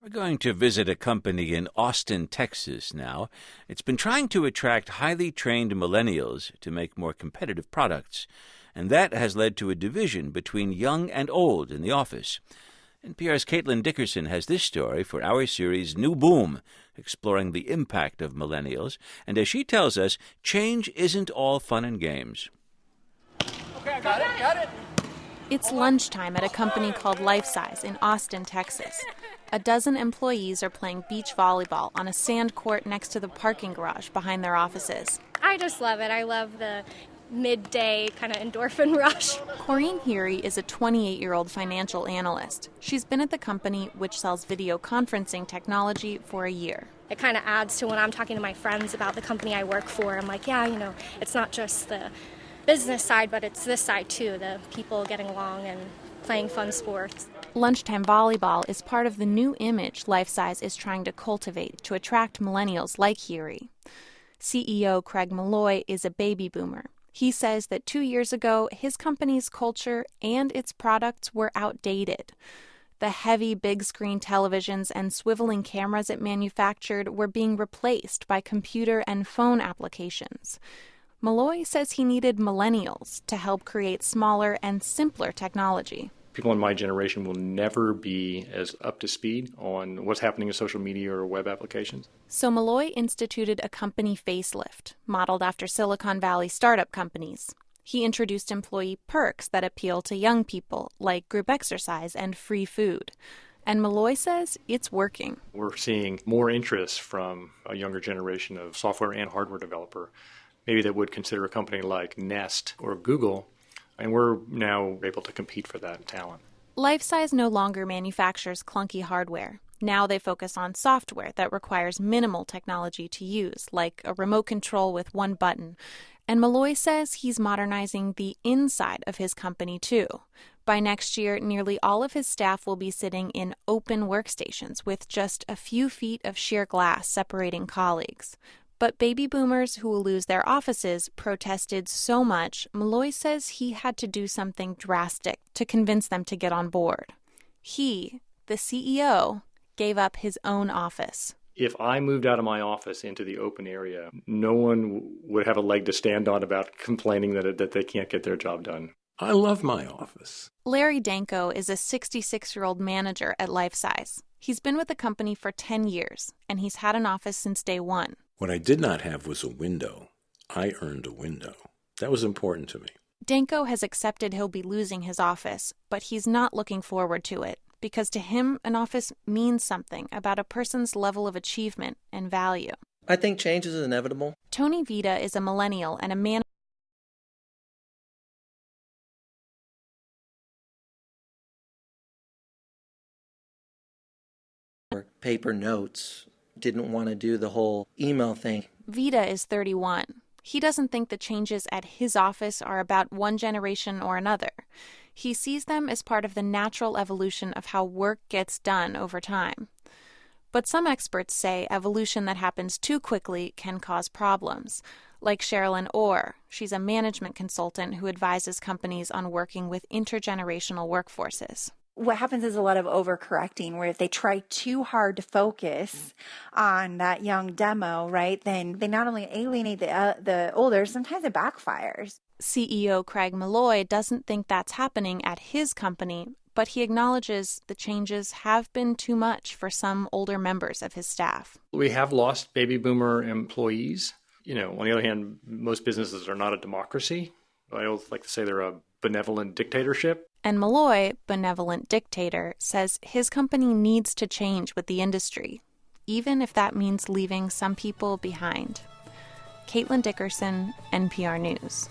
We're going to visit a company in Austin, Texas now. It's been trying to attract highly trained millennials to make more competitive products, and that has led to a division between young and old in the office. NPR's Caitlin Dickerson has this story for our series New Boom, exploring the impact of millennials. And as she tells us, change isn't all fun and games. Okay, got it. It's lunchtime at a company called Life Size in Austin, Texas. A dozen employees are playing beach volleyball on a sand court next to the parking garage behind their offices. I just love it. I love the midday kind of endorphin rush. Corinne Heary is a 28-year-old financial analyst. She's been at the company, which sells video conferencing technology, for a year. It kind of adds to when I'm talking to my friends about the company I work for. I'm like, yeah, it's not just the business side, but it's this side too, the people getting along and playing fun sports. Lunchtime volleyball is part of the new image Life Size is trying to cultivate to attract millennials like Heary. CEO Craig Malloy is a baby boomer. He says that 2 years ago, his company's culture and its products were outdated. The heavy big-screen televisions and swiveling cameras it manufactured were being replaced by computer and phone applications. Malloy says he needed millennials to help create smaller and simpler technology. People in my generation will never be as up to speed on what's happening in social media or web applications. So Malloy instituted a company facelift, modeled after Silicon Valley startup companies. He introduced employee perks that appeal to young people, like group exercise and free food. And Malloy says it's working. We're seeing more interest from a younger generation of software and hardware developer, maybe that would consider a company like Nest or Google, and we're now able to compete for that talent. Life Size no longer manufactures clunky hardware. Now they focus on software that requires minimal technology to use, like a remote control with one button. And Malloy says he's modernizing the inside of his company, too. By next year, nearly all of his staff will be sitting in open workstations with just a few feet of sheer glass separating colleagues. But baby boomers who will lose their offices protested so much, Malloy says he had to do something drastic to convince them to get on board. He, the CEO, gave up his own office. If I moved out of my office into the open area, no one would have a leg to stand on about complaining that they can't get their job done. I love my office. Larry Danko is a 66-year-old manager at Life Size. He's been with the company for 10 years, and he's had an office since day one. What I did not have was a window. I earned a window. That was important to me. Danko has accepted he'll be losing his office, but he's not looking forward to it, because to him, an office means something about a person's level of achievement and value. I think change is inevitable. Tony Vita is a millennial and a man. Paper notes, didn't want to do the whole email thing. Vita is 31. He doesn't think the changes at his office are about one generation or another. He sees them as part of the natural evolution of how work gets done over time. But some experts say evolution that happens too quickly can cause problems. Like Sherilyn Orr, she's a management consultant who advises companies on working with intergenerational workforces. What happens is a lot of overcorrecting, where if they try too hard to focus on that young demo, right, then they not only alienate the older, sometimes it backfires. CEO Craig Malloy doesn't think that's happening at his company, but he acknowledges the changes have been too much for some older members of his staff. We have lost baby boomer employees. On the other hand, most businesses are not a democracy. I always like to say they're a benevolent dictatorship. And Malloy, benevolent dictator, says his company needs to change with the industry, even if that means leaving some people behind. Caitlin Dickerson, NPR News.